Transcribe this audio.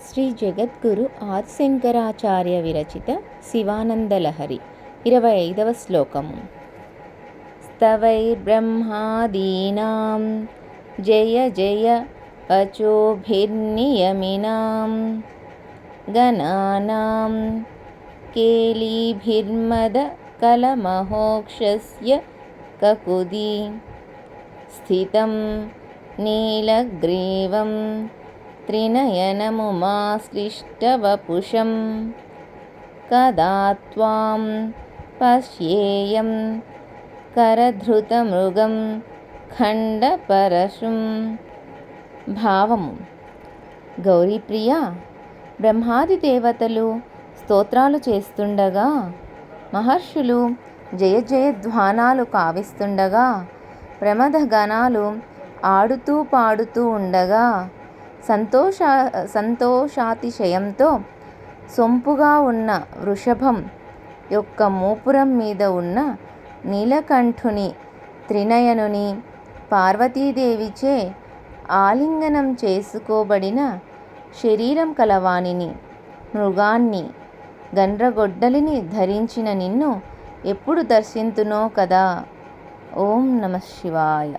శ్రీ జగద్గురు ఆదిశంకరాచార్య విరచిత శివానందలహరి 25వ శ్లోకము. స్తవైర్బ్రహ్మాదీనాం జయ జయ వచోభిర్నియమినాం గణానాం కేళీభిర్మద కలమహోక్షస్య కకుది స్థితం నీలగ్రీవం త్రినయనముమాశ్లిష్టవపుషం కదా త్వాం పశ్యేయం కరధృతమృగం ఖండపరశుం. భావము: గౌరీప్రియ, బ్రహ్మాది దేవతలు స్తోత్రాలు చేస్తుండగా, మహర్షులు జయ జయధ్వానాలు కావిస్తుండగా, ప్రమథగణాలు ఆడుతూ పాడుతూ ఉండగా, సంతోషాతిశయంతో సొంపుగా ఉన్న వృషభం యొక్క మూపురం మీద ఉన్న నీలకంఠుని త్రినయనుని పార్వతీదేవిచే ఆలింగనం చేసుకోబడిన శరీరం కలవానిని మృగాన్ని గండ్రగొడ్డలిని ధరించిన నిన్ను ఎప్పుడు దర్శింతునో కదా. ఓం నమః శివాయ.